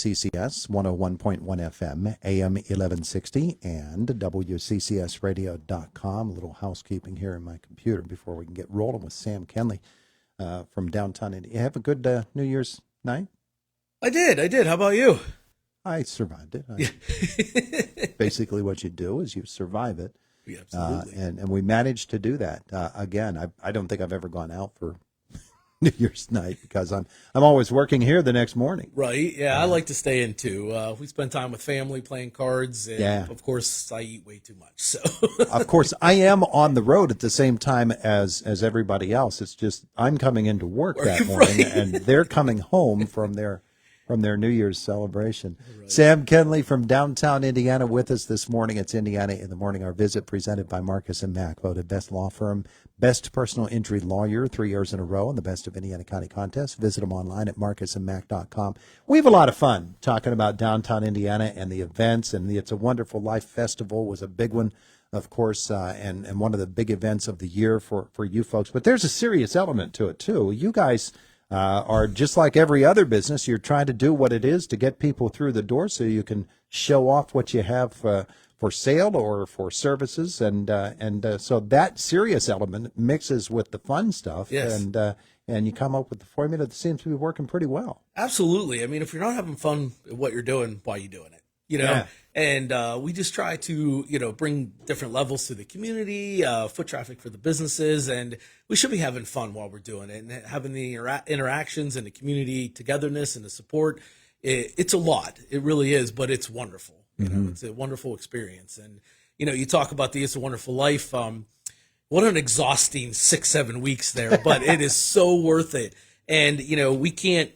WCCS 101.1 FM, AM 1160, and WCCSradio.com. A little housekeeping here in my computer before we can get rolling with Sam Kenley from downtown Indy. You have a good New Year's night? I did. How about you? I survived it. Basically, what you do is you survive it. Yeah, absolutely. And we managed to do that. Again, I don't think I've ever gone out for New Year's night because I'm always working here the next morning. Right. Yeah, I like to stay in too. We spend time with family playing cards, and of course, I eat way too much. So, of course, I am on the road at the same time as everybody else. It's just I'm coming into work that morning, right. And they're coming home from their New Year's celebration. Right. Sam Kenley from downtown Indiana with us this morning. It's Indiana in the Morning. Our visit presented by Marcus & Mack, voted best law firm, best personal injury lawyer 3 years in a row in the Best of Indiana County contest. Visit them online at marcusandmack.com. We have a lot of fun talking about downtown Indiana and the events, and the It's a Wonderful Life Festival was a big one, of course, and one of the big events of the year for you folks. But there's a serious element to it, too. You guys are just like every other business. You're trying to do what it is to get people through the door so you can show off what you have for sale or for services, and so that serious element mixes with the fun stuff, yes. And you come up with the formula that seems to be working pretty well. Absolutely. I mean, if you're not having fun at what you're doing, why are you doing it? Yeah. And we just try to, bring different levels to the community, foot traffic for the businesses, and we should be having fun while we're doing it and having the interactions and the community togetherness and the support. It's a lot. It really is, but it's wonderful. It's a wonderful experience. And, you talk about the It's a Wonderful Life. What an exhausting 6-7 weeks there, but it is so worth it. And, we can't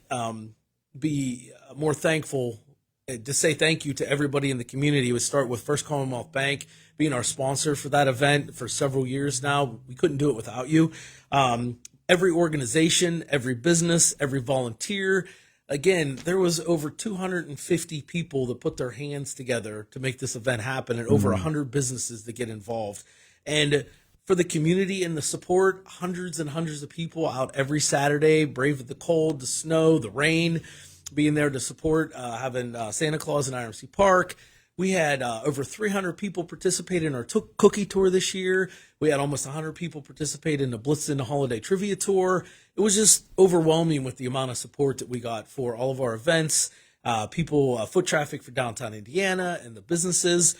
be more thankful to say thank you to everybody in the community. We start with First Commonwealth Bank being our sponsor for that event for several years now. We couldn't do it without you. Every organization, every business, every volunteer. Again, there was over 250 people that put their hands together to make this event happen, and over 100 businesses that get involved. And for the community and the support, hundreds and hundreds of people out every Saturday, brave the cold, the snow, the rain, being there to support, having Santa Claus in IRMC Park. We had over 300 people participate in our cookie tour this year. We had almost 100 people participate in the Blitzen Holiday Trivia Tour. It was just overwhelming with the amount of support that we got for all of our events, foot traffic for downtown Indiana and the businesses.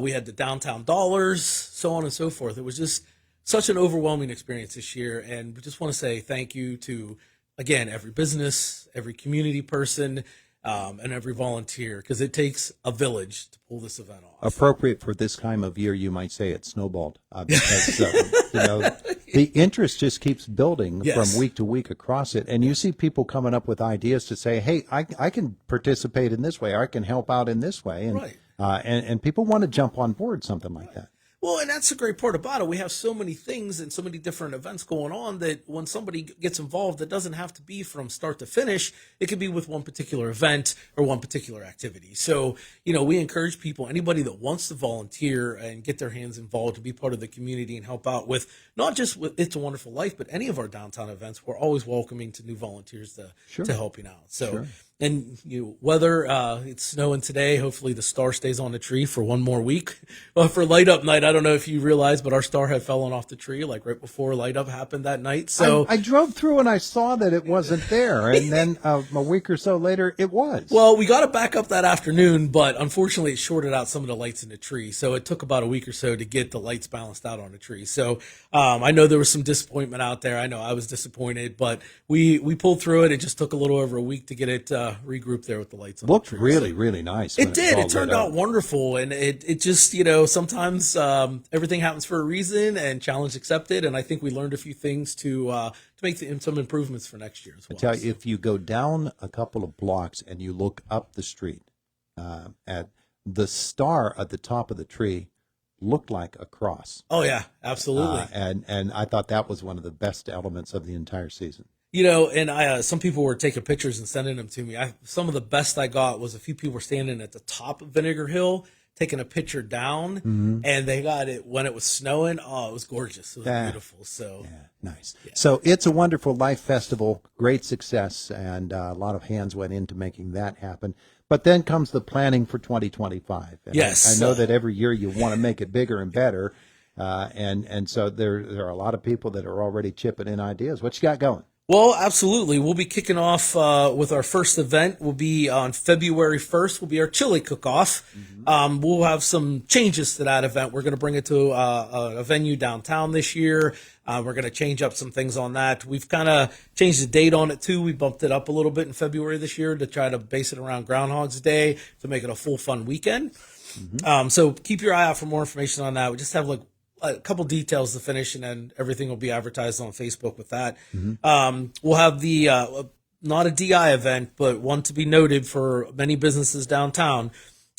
We had the downtown dollars, so on and so forth. It was just such an overwhelming experience this year. And we just want to say thank you to, again, every business, every community person, and every volunteer, because it takes a village to pull this event off. Appropriate for this time of year, you might say it snowballed, because the interest just keeps building from week to week across it, and you see people coming up with ideas to say, "Hey, I can participate in this way, I can help out in this way," and and people want to jump on board something like that. Well, and that's the great part about it. We have so many things and so many different events going on that when somebody gets involved, it doesn't have to be from start to finish. It could be with one particular event or one particular activity. So, we encourage people, anybody that wants to volunteer and get their hands involved, to be part of the community and help out with not just with It's a Wonderful Life, but any of our downtown events. We're always welcoming to new volunteers to helping out. So. And whether it's snowing today, hopefully the star stays on the tree for one more week. Well, for Light Up Night, I don't know if you realized, but our star had fallen off the tree like right before Light Up happened that night. So I drove through and I saw that it wasn't there, and then a week or so later it was. Well, we got it back up that afternoon, but unfortunately it shorted out some of the lights in the tree. So it took about a week or so to get the lights balanced out on the tree. So I know there was some disappointment out there. I know I was disappointed, but we pulled through it. It just took a little over a week to get it regroup there with the lights on. Looked the tree. really, really nice. It did. It turned out wonderful. And it just, sometimes everything happens for a reason, and challenge accepted. And I think we learned a few things to make some improvements for next year as well. I tell you, if you go down a couple of blocks and you look up the street at the star at the top of the tree, looked like a cross. Oh, yeah, absolutely. And I thought that was one of the best elements of the entire season. And some people were taking pictures and sending them to me. Some of the best I got was a few people were standing at the top of Vinegar Hill, taking a picture down, and they got it when it was snowing. Oh, it was gorgeous. It was beautiful. So Nice. So It's a Wonderful Life Festival, great success, and a lot of hands went into making that happen. But then comes the planning for 2025. And Yes. I know that every year you want to make it bigger and better, and so there are a lot of people that are already chipping in ideas. What you got going? Well, absolutely. We'll be kicking off with our first event. Will be on February 1st. Will be our chili cook-off. We'll have some changes to that event. We're going to bring it to a venue downtown this year. We're going to change up some things on that. We've kind of changed the date on it too. We bumped it up a little bit in February this year to try to base it around Groundhog's Day to make it a full fun weekend. So keep your eye out for more information on that. We just have like a couple details to finish, and then everything will be advertised on Facebook with that. We'll have the not a DI event, but one to be noted for many businesses downtown.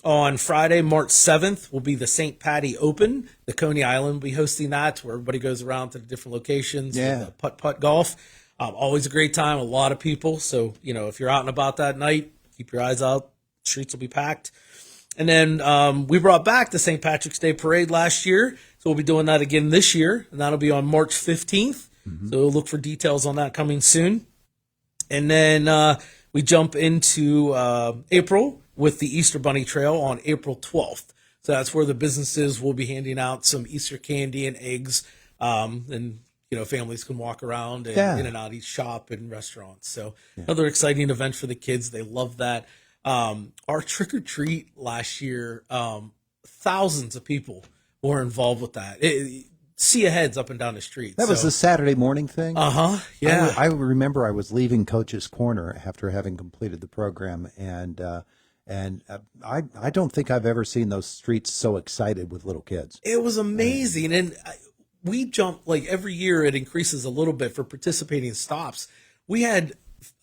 On Friday, March 7th, will be the St. Patty Open. The Coney Island will be hosting that, where everybody goes around to the different locations. Yeah. With putt golf. Always a great time, a lot of people. So, if you're out and about that night, keep your eyes out. Streets will be packed. And then we brought back the St. Patrick's Day Parade last year. So we'll be doing that again this year, and that'll be on March 15th. So look for details on that coming soon. And then we jump into April with the Easter Bunny Trail on April 12th. So that's where the businesses will be handing out some Easter candy and eggs, and families can walk around and in and out each shop and restaurants. So another exciting event for the kids. They love that. Our trick or treat last year, thousands of people were involved with that. See heads up and down the street. That was the Saturday morning thing? Yeah. I remember I was leaving Coach's Corner after having completed the program, and I don't think I've ever seen those streets so excited with little kids. It was amazing. And we jump, like every year it increases a little bit for participating stops. We had,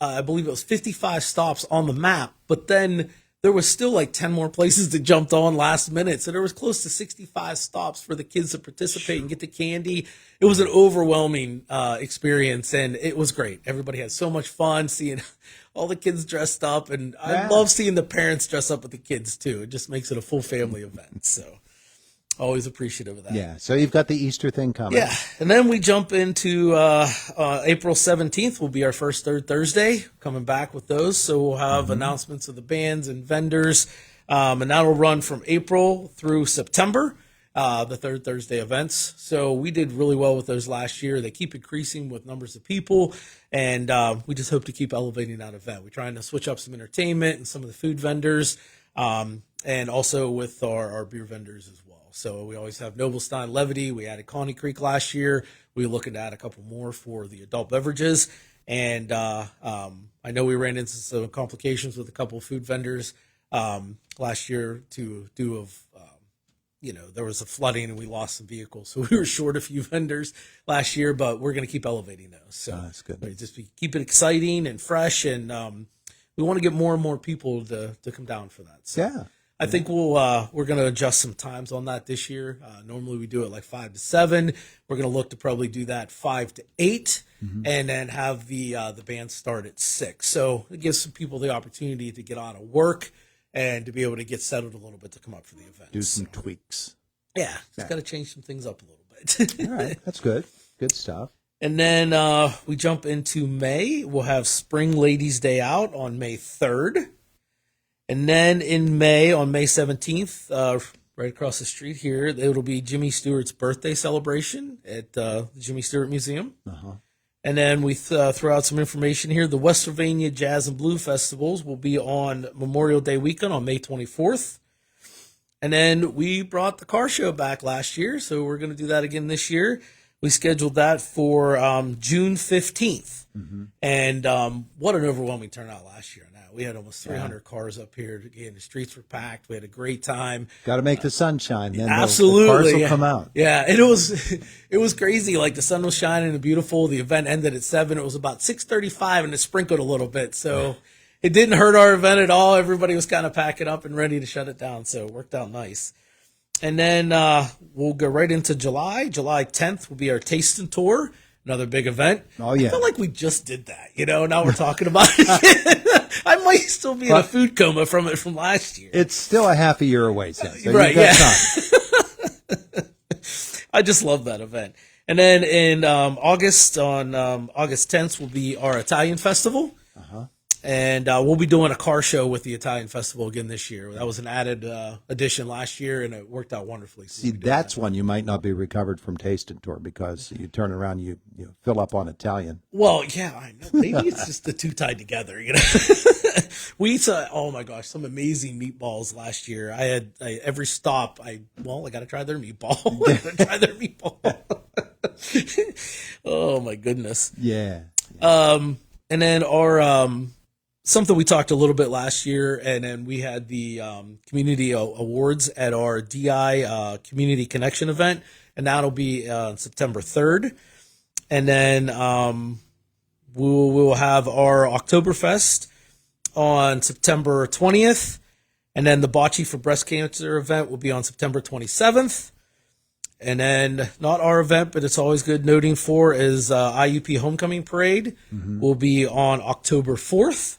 I believe it was 55 stops on the map, but then there was still like 10 more places that jumped on last minute. So there was close to 65 stops for the kids to participate and get the candy. It was an overwhelming experience, and it was great. Everybody had so much fun seeing all the kids dressed up, and I love seeing the parents dress up with the kids too. It just makes it a full family event. So always appreciative of that. Yeah. So you've got the Easter thing coming. Yeah. And then we jump into April 17th will be our first Third Thursday, coming back with those. So we'll have announcements of the bands and vendors, and that'll run from April through September, the Third Thursday events. So we did really well with those last year. They keep increasing with numbers of people, and we just hope to keep elevating that event. We're trying to switch up some entertainment and some of the food vendors, and also with our beer vendors as well. So we always have Noblestein Levity. We added Coney Creek last year. We're looking to add a couple more for the adult beverages. And I know we ran into some complications with a couple of food vendors last year there was a flooding and we lost some vehicles. So we were short a few vendors last year, but we're going to keep elevating those. So that's good. Keep it exciting and fresh. And we want to get more and more people to come down for that. So I think we're going to adjust some times on that this year. Normally we do it like 5 to 7. We're going to look to probably do that 5 to 8, and then have the band start at 6. So it gives some people the opportunity to get out of work and to be able to get settled a little bit to come up for the event. Do some tweaks. Yeah, it's got to change some things up a little bit. All right, that's good. Good stuff. And then we jump into May. We'll have Spring Ladies Day Out on May 3rd. And then in May, on May 17th, right across the street here, it'll be Jimmy Stewart's birthday celebration at the Jimmy Stewart Museum. And then we throw out some information here. The West Sylvania Jazz and Blue Festivals will be on Memorial Day weekend on May 24th. And then we brought the car show back last year, so we're going to do that again this year. We scheduled that for June 15th. And what an overwhelming turnout last year. We had almost 300 cars up here. Again, the streets were packed. We had a great time. Got to make the sun shine. Then absolutely, the cars will come out. Yeah, and it was crazy. Like the sun was shining and beautiful. The event ended at 7. It was about 6:35, and it sprinkled a little bit. So it didn't hurt our event at all. Everybody was kind of packing up and ready to shut it down. So it worked out nice. And then we'll go right into July. July 10th will be our Taste and Tour. another big event. Oh, yeah. I feel like we just did that. Now we're talking about it. I might still be in a food coma from it from last year. It's still a half a year away, Sam. So Right, you've got yeah. time. I just love that event. And then in August, on August 10th, will be our Italian festival. And we'll be doing a car show with the Italian festival again this year. That was an added addition last year, and it worked out wonderfully. So See, that's one you might not be recovered from Taste and Tour because you turn around, you fill up on Italian. Well, yeah, I know. Maybe it's just the two tied together, We eat oh my gosh, some amazing meatballs last year. Every stop, I got to try their meatball. I got to try their meatball. Oh my goodness. Yeah. And then our something we talked a little bit last year, and then we had the community awards at our DI Community Connection event, and that'll be on September 3rd. And then we'll have our Oktoberfest on September 20th, and then the Bocce for Breast Cancer event will be on September 27th. And then, not our event, but it's always good noting for, is IUP Homecoming Parade will be on October 4th.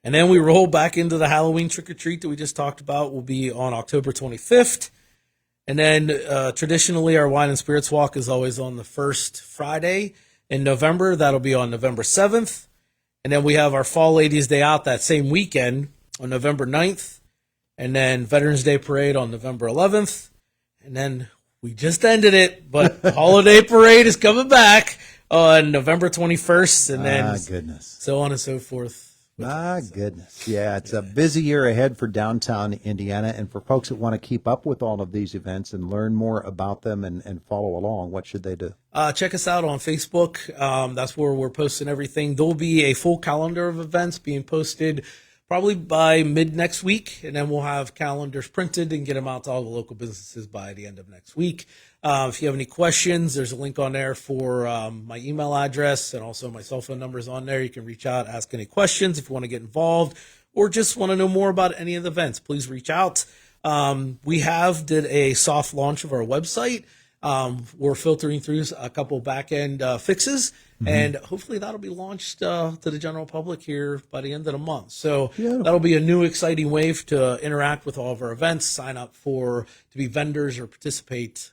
And then we roll back into the Halloween trick-or-treat that we just talked about will be on October 25th. And then traditionally, our Wine and Spirits Walk is always on the first Friday in November. That'll be on November 7th. And then we have our Fall Ladies Day Out that same weekend on November 9th. And then Veterans Day Parade on November 11th. And then we just ended it, but the Holiday Parade is coming back on November 21st. And then goodness. so on and so forth. Goodness. Yeah, it's a busy year ahead for downtown Indiana. And for folks that want to keep up with all of these events and learn more about them and follow along, what should they do? Check us out on Facebook. That's where we're posting everything. There'll be a full calendar of events being posted probably by mid next week. And then we'll have calendars printed and get them out to all the local businesses by the end of next week. If you have any questions, there's a link on there for my email address, and also my cell phone number is on there. You can reach out, ask any questions if you want to get involved, or just want to know more about any of the events. Please reach out. We did a soft launch of our website. We're filtering through a couple back-end fixes, and hopefully that'll be launched to the general public here by the end of the month. So that'll be a new, exciting way to interact with all of our events, sign up to be vendors or participate,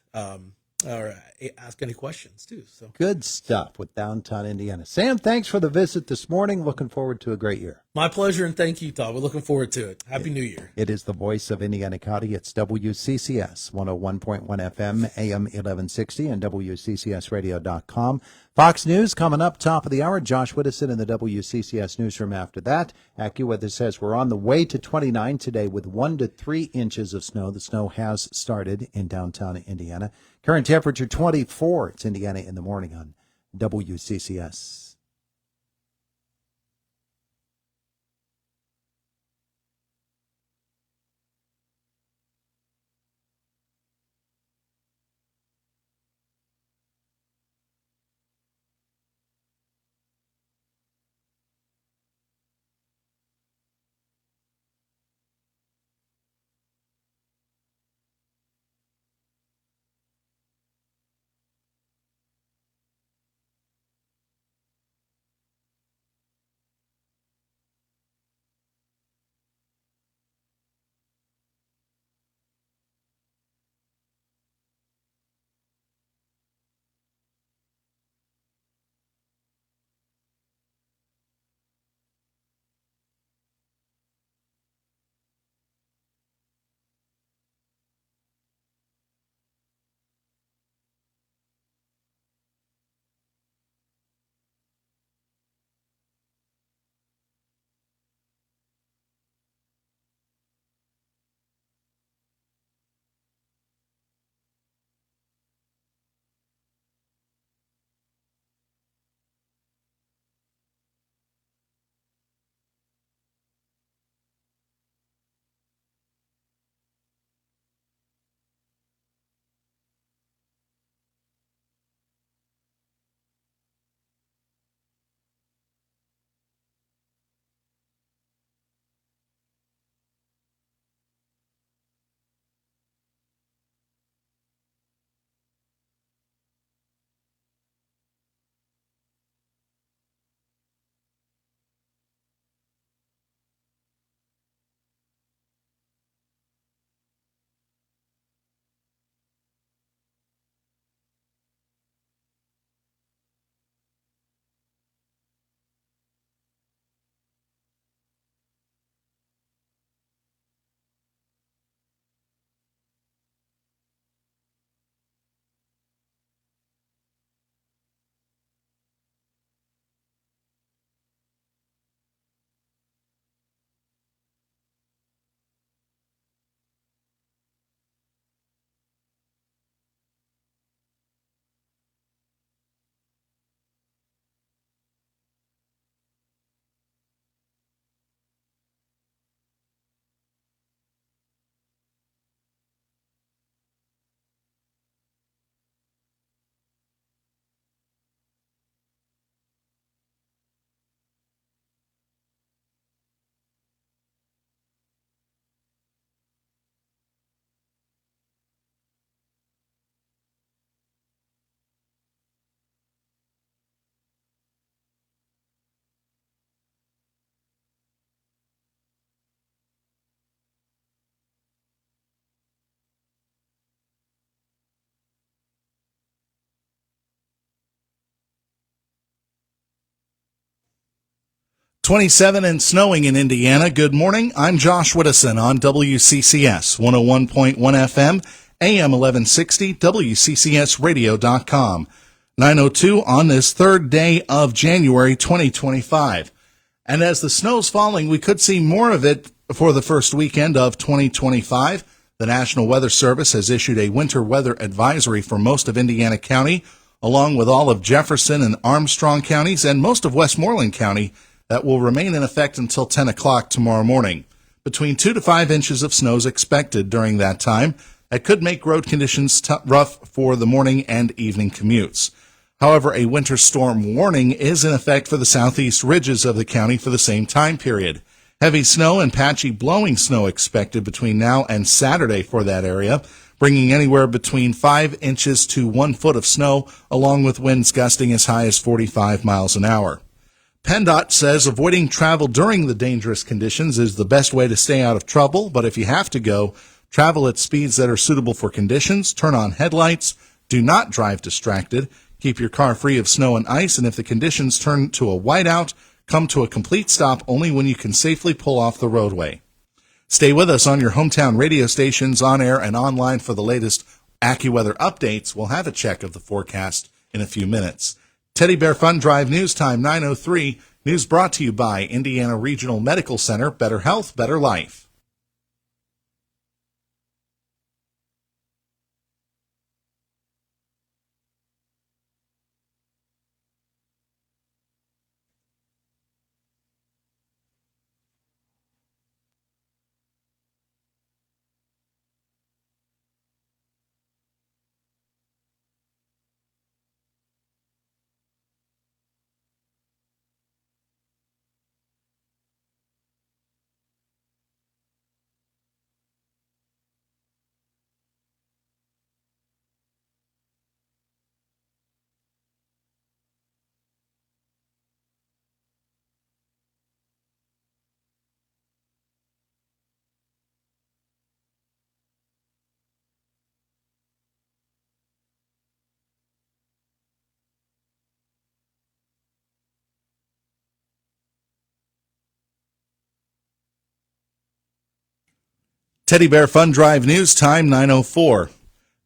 or ask any questions too. So good stuff with downtown Indiana. Sam, thanks for the visit this morning. Looking forward to a great year. My pleasure, and thank you, Todd. We're looking forward to it. Happy New Year. It is the voice of Indiana County. It's WCCS 101.1 FM, AM 1160, and WCCSradio.com. Fox News coming up top of the hour. Josh Widdowson in the WCCS newsroom after that. AccuWeather says we're on the way to 29 today with 1 to 3 inches of snow. The snow has started in downtown Indiana. Current temperature 24. It's Indiana in the morning on WCCS. 27 and snowing in Indiana. Good morning. I'm Josh Whittison on WCCS 101.1 FM, AM 1160, WCCSradio.com. 9:02 on this third day of January 2025. And as the snow's falling, we could see more of it for the first weekend of 2025. The National Weather Service has issued a winter weather advisory for most of Indiana County, along with all of Jefferson and Armstrong counties and most of Westmoreland County. That will remain in effect until 10 o'clock tomorrow morning. Between 2 to 5 inches of snow is expected during that time. That could make road conditions rough for the morning and evening commutes. However, a winter storm warning is in effect for the southeast ridges of the county for the same time period. Heavy snow and patchy blowing snow expected between now and Saturday for that area, bringing anywhere between 5 inches to 1 foot of snow, along with winds gusting as high as 45 miles an hour. PennDOT says avoiding travel during the dangerous conditions is the best way to stay out of trouble, but if you have to go, travel at speeds that are suitable for conditions, turn on headlights, do not drive distracted, keep your car free of snow and ice, and if the conditions turn to a whiteout, come to a complete stop only when you can safely pull off the roadway. Stay with us on your hometown radio stations, on air, and online for the latest AccuWeather updates. We'll have a check of the forecast in a few minutes. Teddy Bear Fun Drive News Time 9:03. News brought to you by Indiana Regional Medical Center. Better health, better life. Teddy Bear Fun Drive News Time 9:04.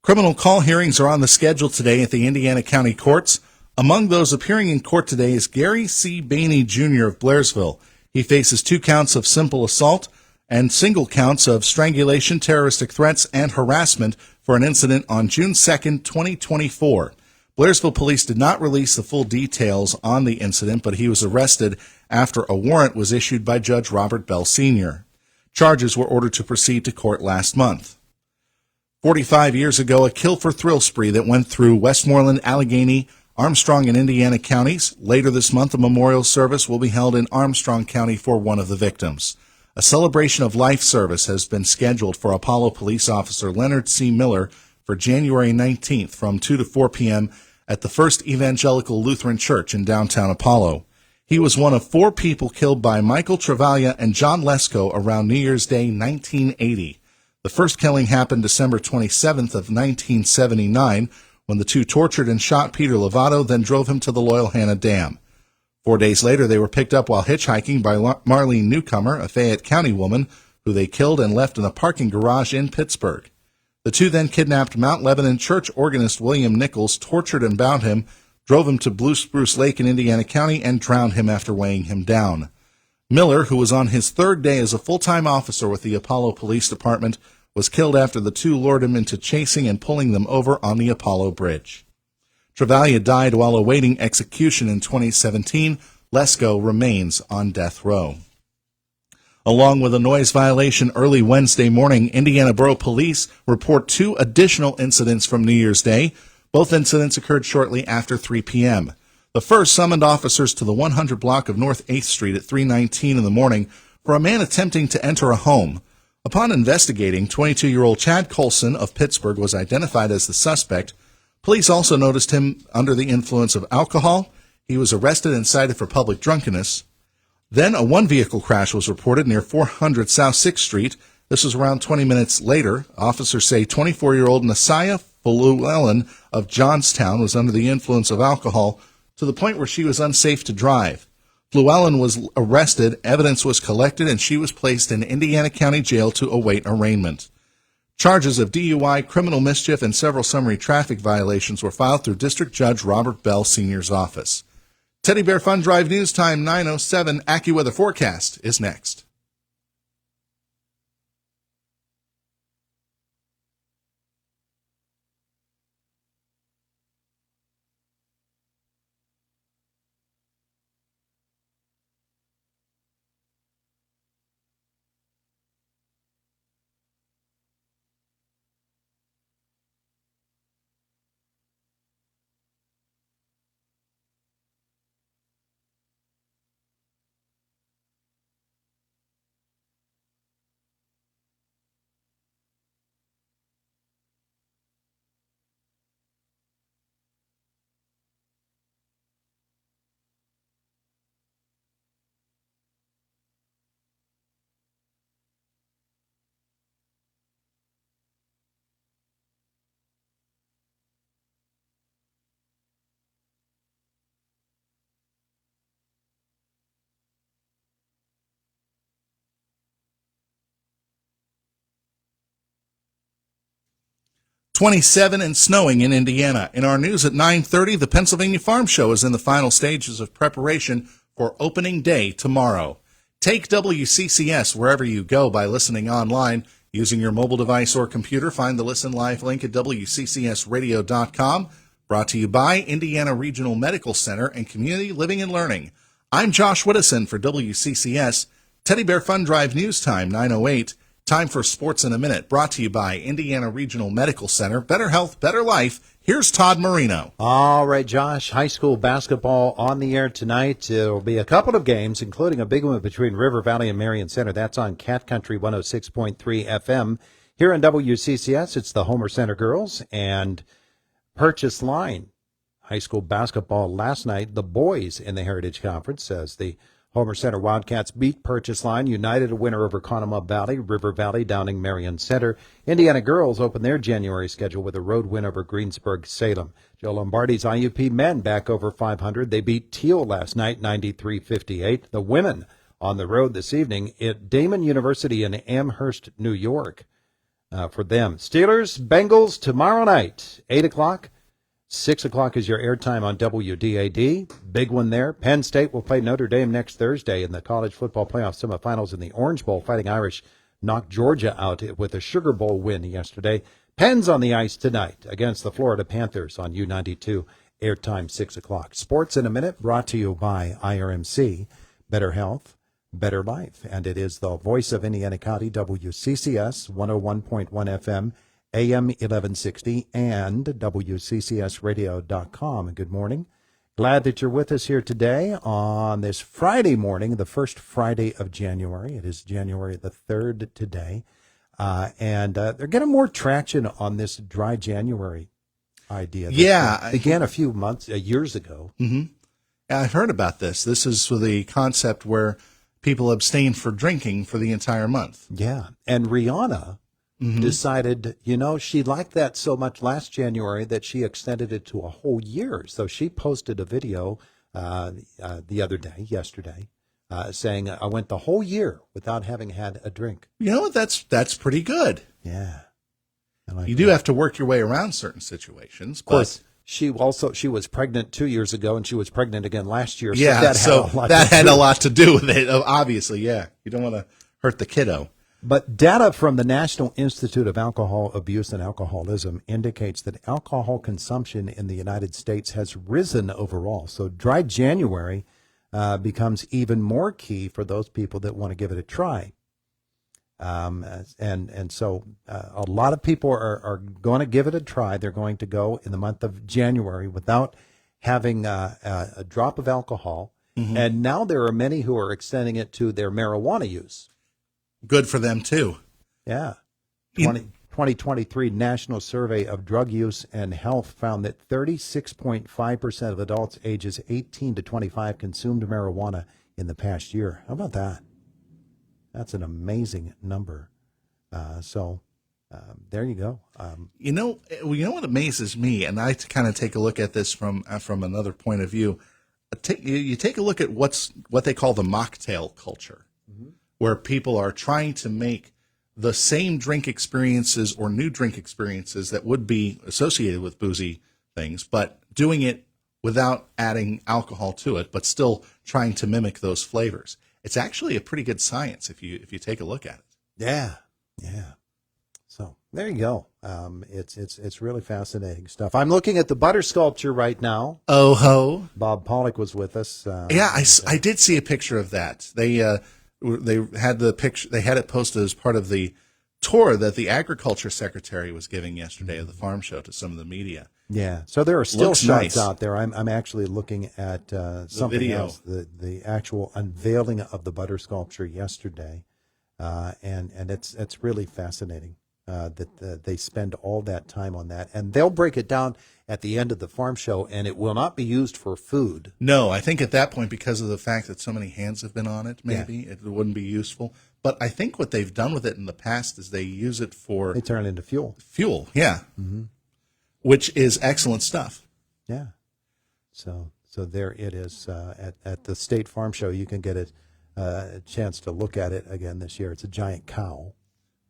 Criminal call hearings are on the schedule today at the Indiana County Courts. Among those appearing in court today is Gary C. Bainey Jr. of Blairsville. He faces 2 counts of simple assault and single counts of strangulation, terroristic threats, and harassment for an incident on June 2nd, 2024. Blairsville police did not release the full details on the incident, but he was arrested after a warrant was issued by Judge Robert Bell Sr. Charges were ordered to proceed to court last month. 45 years ago, a kill for thrill spree that went through Westmoreland, Allegheny, Armstrong, and Indiana counties. Later this month, a memorial service will be held in Armstrong County for one of the victims. A celebration of life service has been scheduled for Apollo Police Officer Leonard C. Miller for January 19th from 2 to 4 p.m. at the First Evangelical Lutheran Church in downtown Apollo. He was one of 4 people killed by Michael Travaglia and John Lesko around New Year's Day 1980. The first killing happened December 27th of 1979 when the 2 tortured and shot Peter Lovato, then drove him to the Loyalhanna Dam. 4 days later, they were picked up while hitchhiking by Marlene Newcomer, a Fayette County woman, who they killed and left in a parking garage in Pittsburgh. The 2 then kidnapped Mount Lebanon Church organist William Nichols, tortured and bound him, drove him to Blue Spruce Lake in Indiana County, and drowned him after weighing him down. Miller, who was on his 3rd day as a full-time officer with the Apollo Police Department, was killed after the 2 lured him into chasing and pulling them over on the Apollo Bridge. Travaglia died while awaiting execution in 2017. Lesko remains on death row. Along with a noise violation early Wednesday morning, Indiana Borough Police report 2 additional incidents from New Year's Day. Both incidents occurred shortly after 3 p.m. The first summoned officers to the 100 block of North 8th Street at 3:19 in the morning for a man attempting to enter a home. Upon investigating, 22-year-old Chad Colson of Pittsburgh was identified as the suspect. Police also noticed him under the influence of alcohol. He was arrested and cited for public drunkenness. Then a 1-vehicle crash was reported near 400 South 6th Street. This was around 20 minutes later. Officers say 24-year-old Nasaya Llewellyn of Johnstown was under the influence of alcohol to the point where she was unsafe to drive. Llewellyn was arrested, evidence was collected, and she was placed in Indiana County Jail to await arraignment. Charges of DUI, criminal mischief, and several summary traffic violations were filed through District Judge Robert Bell Sr.'s office. Teddy Bear Fun Drive News Time 9:07 AccuWeather Forecast is next. .27 and snowing in Indiana. In our news at 9:30, the Pennsylvania Farm Show is in the final stages of preparation for opening day tomorrow. Take WCCS wherever you go by listening online using your mobile device or computer. Find the Listen Live link at WCCSradio.com. Brought to you by Indiana Regional Medical Center and Community Living and Learning. I'm Josh Whittison for WCCS. Teddy Bear Fun Drive News Time 9:08. Time for Sports in a Minute, brought to you by Indiana Regional Medical Center. Better health, better life. Here's Todd Marino. All right, Josh, high school basketball on the air tonight. There will be a couple of games, including a big one between River Valley and Marion Center. That's on Cat Country 106.3 FM. Here on WCCS, it's the Homer Center girls and Purchase Line. High school basketball last night, the boys in the Heritage Conference, as the Homer Center Wildcats beat Purchase Line. United a winner over Conemaugh Valley. River Valley downing Marion Center. Indiana girls open their January schedule with a road win over Greensburg-Salem. Joe Lombardi's IUP men back over 500. They beat Teal last night, 93-58. The women on the road this evening at Damon University in Amherst, New York. For them, Steelers, Bengals tomorrow night, 8 o'clock. 6 o'clock is your airtime on WDAD. Big one there. Penn State will play Notre Dame next Thursday in the college football playoff semifinals in the Orange Bowl. Fighting Irish knocked Georgia out with a Sugar Bowl win yesterday. Penn's on the ice tonight against the Florida Panthers on U92. Airtime 6 o'clock. Sports in a Minute brought to you by IRMC. Better health, better life. And it is the voice of Indiana County, WCCS 101.1 FM. AM 1160 and WCCSradio.com. Good morning. Glad that you're with us here today on this Friday morning, the first Friday of January. It is January the 3rd today. And they're getting more traction on this dry January idea. Yeah. Began a few years ago. Mm-hmm. I've heard about this. This is the concept where people abstain for drinking for the entire month. Yeah. And Rihanna decided, she liked that so much last January that she extended it to a whole year. So she posted a video the other day, yesterday, saying, I went the whole year without having had a drink. You know what? That's pretty good. Yeah. You do have to work your way around certain situations. Of course, she was pregnant 2 years ago, and she was pregnant again last year. Yeah, that had a lot to do with it, obviously, yeah. You don't want to hurt the kiddo. But data from the National Institute of Alcohol Abuse and Alcoholism indicates that alcohol consumption in the United States has risen overall. So dry January becomes even more key for those people that want to give it a try. So a lot of people are going to give it a try. They're going to go in the month of January without having a drop of alcohol. Mm-hmm. And now there are many who are extending it to their marijuana use. Good for them, too. Yeah. 2023 National Survey of Drug Use and Health found that 36.5% of adults ages 18 to 25 consumed marijuana in the past year. How about that? That's an amazing number. There you go. You know what amazes me, and I kind of take a look at this from another point of view. you take a look at what they call the mocktail culture, where people are trying to make the same drink experiences or new drink experiences that would be associated with boozy things, but doing it without adding alcohol to it, but still trying to mimic those flavors. It's actually a pretty good science if you take a look at it. Yeah. So there you go. It's really fascinating stuff. I'm looking at the butter sculpture right now. Oh ho! Bob Pollock was with us. Yeah, I did see a picture of that. They had the picture. They had it posted as part of the tour that the agriculture secretary was giving yesterday at the farm show to some of the media. Yeah, so there are still Looks shots nice. out there. I'm actually looking at something video. else, the actual unveiling of the butter sculpture yesterday, and it's really fascinating that they spend all that time on that, and they'll break it down at the end of the farm show, and it will not be used for food. No, I think at that point, because of the fact that so many hands have been on it, maybe it wouldn't be useful. But I think what they've done with it in the past is they use it for They turn it into fuel. fuel. Yeah, which is excellent stuff. Yeah. So there it is at the State Farm Show. You can get a chance to look at it again this year. It's a giant cow.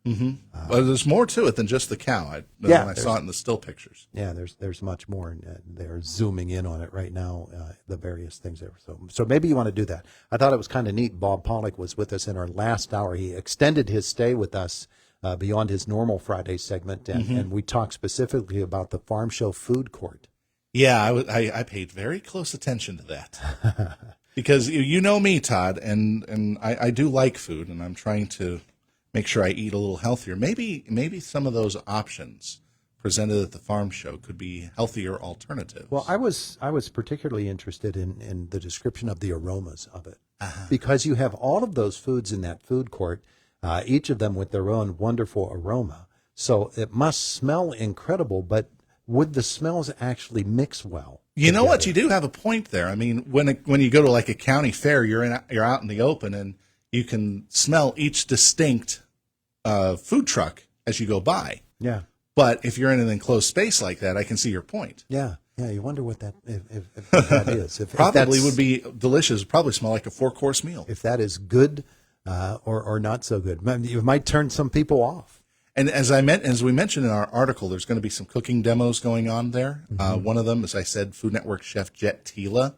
But there's more to it than just the cow. When I saw it in the still pictures. Yeah, there's much more, and they're zooming in on it right now. The various things there. So maybe you want to do that. I thought it was kind of neat. Bob Pollock was with us in our last hour. He extended his stay with us beyond his normal Friday segment, and we talked specifically about the Farm Show food court. Yeah, I paid very close attention to that because you know me, Todd, and I do like food, and I'm trying to make sure I eat a little healthier. Maybe some of those options presented at the farm show could be healthier alternatives. Well, I was particularly interested in the description of the aromas of it, because you have all of those foods in that food court, each of them with their own wonderful aroma. So it must smell incredible, but would the smells actually mix well? You know what? together? You do have a point there. I mean, when you go to like a county fair, you're out in the open and you can smell each distinct food truck as you go by. Yeah. But if you're in an enclosed space like that, I can see your point. Yeah. You wonder what that if that is. If Probably that's- would be delicious. Probably smell like a 4-course meal. if that is good or not so good. You might turn some people off. And as we mentioned in our article, there's going to be some cooking demos going on there. One of them, as I said, Food Network chef Jet Tila.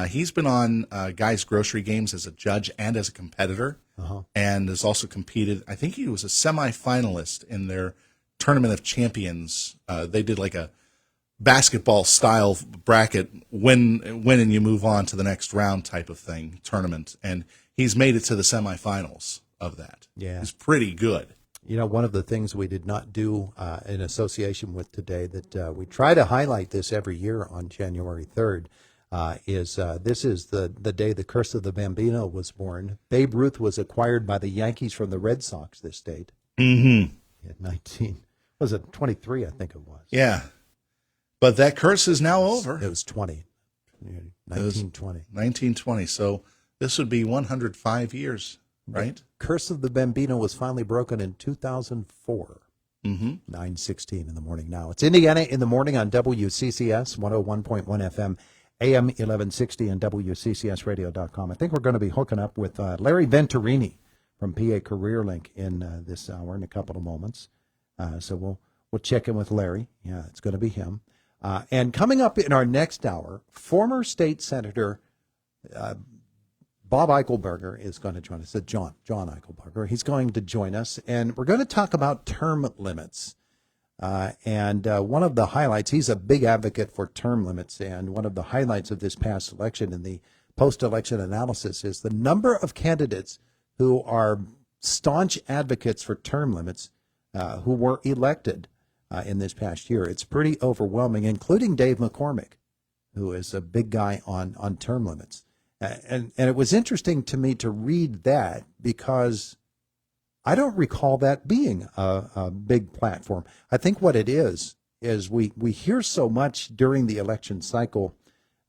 He's been on Guy's Grocery Games as a judge and as a competitor, and has also competed. I think he was a semifinalist in their Tournament of Champions. They did like a basketball style bracket, win and you move on to the next round type of thing, tournament. And he's made it to the semifinals of that. Yeah. He's pretty good. You know, one of the things we did not do in association with today that we try to highlight this every year on January 3rd is this is the day the Curse of the Bambino was born. Babe Ruth was acquired by the Yankees from the Red Sox this date. Mm-hmm. At 19, was it 23? I think it was. Yeah. But that curse is now over. It was 20. 1920. 1920. So this would be 105 years, right? Curse of the Bambino was finally broken in 2004. Mm-hmm. 9:16 in the morning now. It's Indiana in the morning on WCCS 101.1 FM, AM 1160 and WCCSradio.com. I think we're going to be hooking up with Larry Venturini from PA Career Link in this hour in a couple of moments. So we'll check in with Larry. Yeah, it's going to be him. And coming up in our next hour, former state senator Bob Eichelberger is going to join us. John Eichelberger. He's going to join us, and we're going to talk about term limits. And one of the highlights, he's a big advocate for term limits, and one of the highlights of this past election in the post-election analysis is the number of candidates who are staunch advocates for term limits who were elected in this past year. It's pretty overwhelming, including Dave McCormick, who is a big guy on term limits. And it was interesting to me to read that because I don't recall that being a big platform. I think what it is we hear so much during the election cycle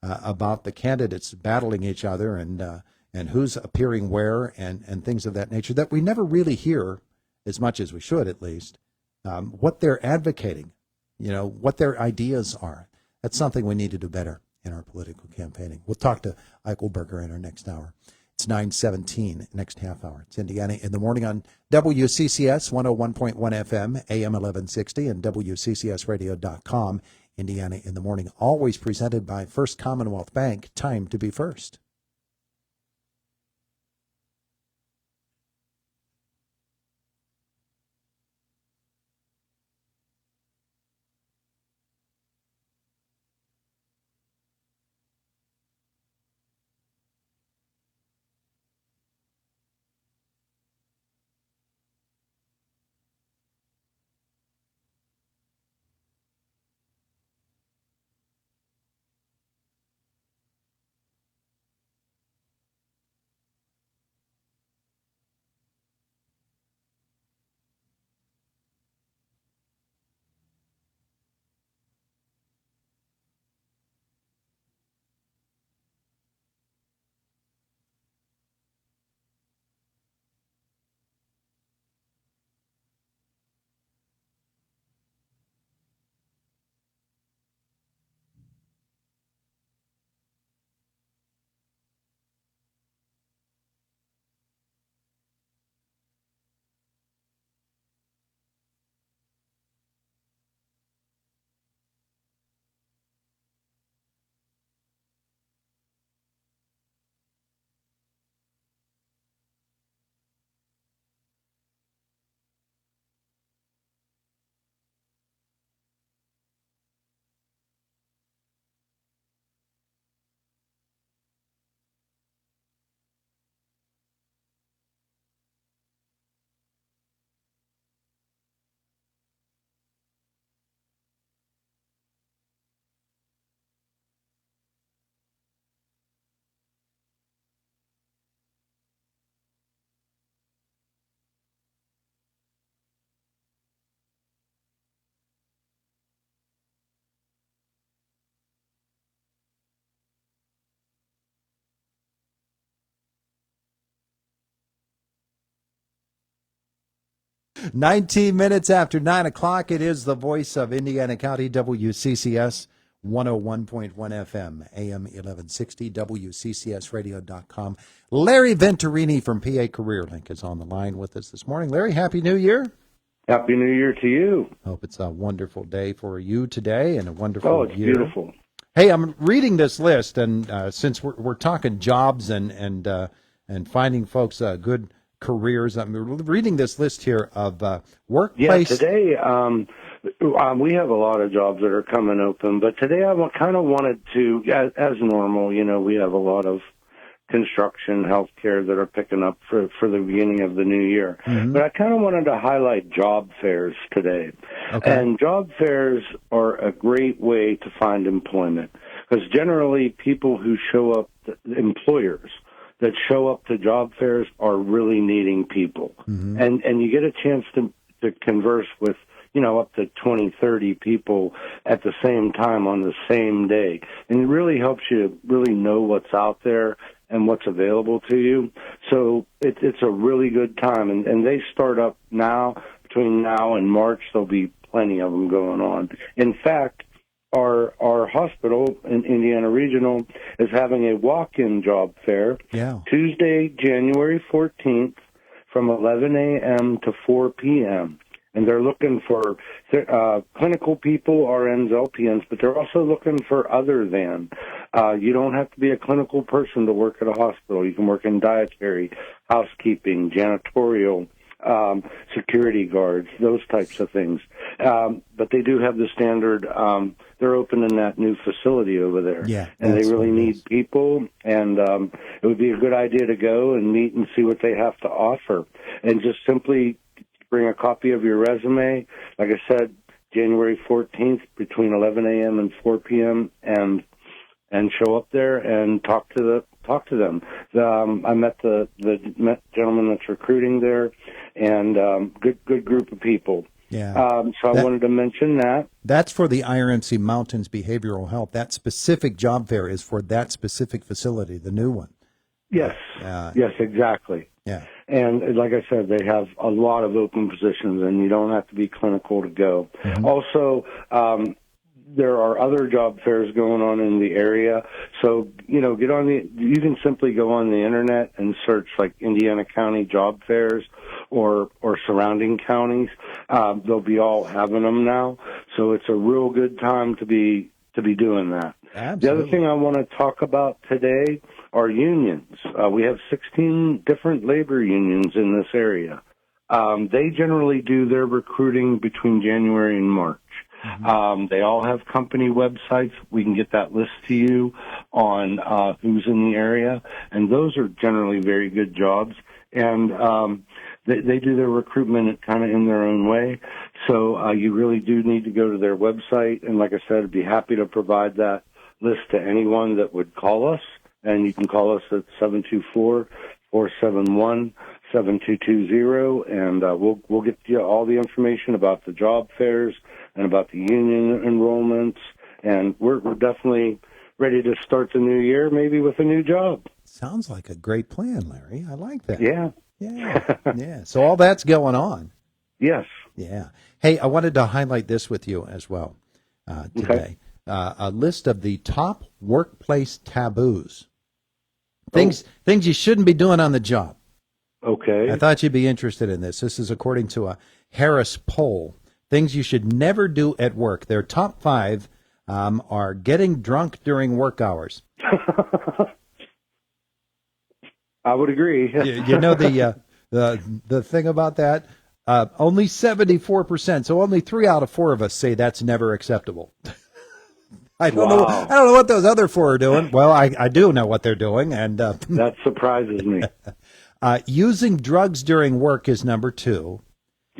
about the candidates battling each other and who's appearing where and things of that nature that we never really hear, as much as we should at least, what they're advocating, what their ideas are. That's something we need to do better. in our political campaigning. We'll talk to Eichelberger in our next hour. It's 9:17, next half hour. It's Indiana in the Morning on WCCS 101.1 FM, AM 1160, and WCCSradio.com. Indiana in the Morning, always presented by First Commonwealth Bank. Time to be first. Nineteen minutes after 9 o'clock, it is the voice of Indiana County, WCCS 101.1 FM, AM 1160, WCCSradio.com. Larry Venturini from PA CareerLink is on the line with us this morning. Larry, Happy New Year. Happy New Year to you. Hope it's a wonderful day for you today and a wonderful Oh, it's year. beautiful. Hey, I'm reading this list, and since we're talking jobs and finding folks good careers, I'm reading this list here of Yeah, workplace. today we have a lot of jobs that are coming open, but today I kind of wanted to, as normal, we have a lot of construction, healthcare that are picking up for the beginning of the new year. Mm-hmm. But I kind of wanted to highlight job fairs today. Okay. And job fairs are a great way to find employment because generally people who show up, employers that show up to job fairs are really needing people. Mm-hmm. And you get a chance to converse with, up to 20, 30 people at the same time on the same day. And it really helps you really know what's out there and what's available to you. So it's a really good time. And they start up now. Between now and March, there'll be plenty of them going on. In fact, our hospital in Indiana Regional is having a walk-in job fair Tuesday, January 14th from 11 a.m. to 4 p.m. And they're looking for clinical people, RNs, LPNs, but they're also looking for other than. You don't have to be a clinical person to work at a hospital. You can work in dietary, housekeeping, janitorial, security guards, those types of things. But they do have the standard, they're opening that new facility over there. Yeah, and they really need people, and it would be a good idea to go and meet and see what they have to offer. And just simply bring a copy of your resume. Like I said, January 14th between 11 a.m. and 4 p.m. and show up there and talk to them. I met the gentleman that's recruiting there, and good group of people. Yeah. So I wanted to mention that. That's for the IRMC Mountains Behavioral Health. That specific job fair is for that specific facility, the new one. Yes. Yes, exactly. Yeah. And like I said, they have a lot of open positions, and you don't have to be clinical to go. Mm-hmm. Also, there are other job fairs going on in the area. So, you can simply go on the internet and search like Indiana County job fairs or surrounding counties. They'll be all having them now. So it's a real good time to be doing that. Absolutely. The other thing I want to talk about today are unions. We have 16 different labor unions in this area. They generally do their recruiting between January and March. They all have company websites. We can get that list to you on who's in the area, and those are generally very good jobs. And they do their recruitment kind of in their own way. So you really do need to go to their website. And like I said, I'd be happy to provide that list to anyone that would call us. And you can call us at 724-471-7220, and we'll get you all the information about the job fairs and about the union enrollments. And we're definitely ready to start the new year, maybe with a new job. Sounds like a great plan, Larry. I like that. Yeah. Yeah. So all that's going on. Yes. Yeah. Hey, I wanted to highlight this with you as well today. Okay. A list of the top workplace taboos. Things you shouldn't be doing on the job. Okay. I thought you'd be interested in this. This is according to a Harris poll. Things you should never do at work. Their top 5 are getting drunk during work hours. I would agree. You know the thing about that? Only 74%. So only 3 out of 4 of us say that's never acceptable. I don't know. I don't know what those other 4 are doing. Well, I do know what they're doing, and That surprises me. using drugs during work is number 2.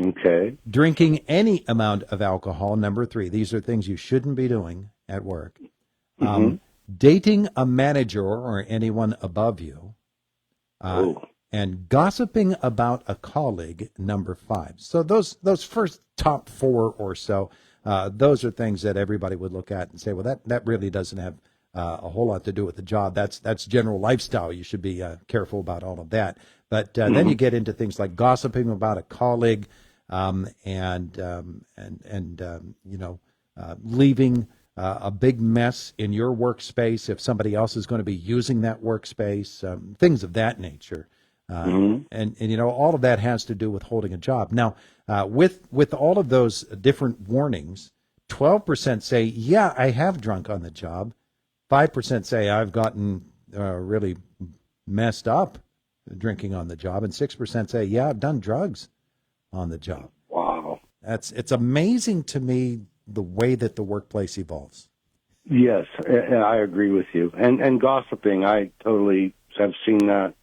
Okay. Drinking any amount of alcohol, number 3. These are things you shouldn't be doing at work. Dating a manager or anyone above you, and gossiping about a colleague, number 5. So those first top 4 or so. Those are things that everybody would look at and say, well, that really doesn't have a whole lot to do with the job. That's general lifestyle. You should be careful about all of that. But then you get into things like gossiping about a colleague, leaving a big mess in your workspace if somebody else is going to be using that workspace, things of that nature. And all of that has to do with holding a job. Now, with all of those different warnings, 12% say, yeah, I have drunk on the job. 5% say I've gotten really messed up drinking on the job. And 6% say, yeah, I've done drugs on the job. Wow. It's amazing to me the way that the workplace evolves. Yes, I agree with you. And gossiping, I totally have seen that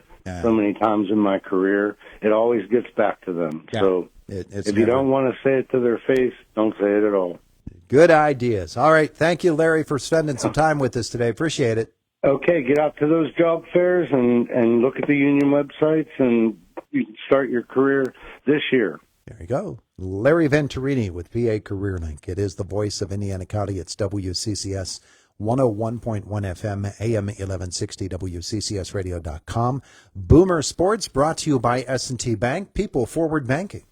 so many times in my career. It always gets back to them. Yeah. So if you don't want to say it to their face, don't say it at all. Good ideas. All right. Thank you, Larry, for spending some time with us today. Appreciate it. Okay, get out to those job fairs and look at the union websites, and you can start your career this year. There you go. Larry Venturini with PA Career Link. It is the voice of Indiana County. It's WCCS 101.1 FM, AM 1160, WCCSradio.com. Boomer Sports brought to you by S&T Bank, People Forward Banking.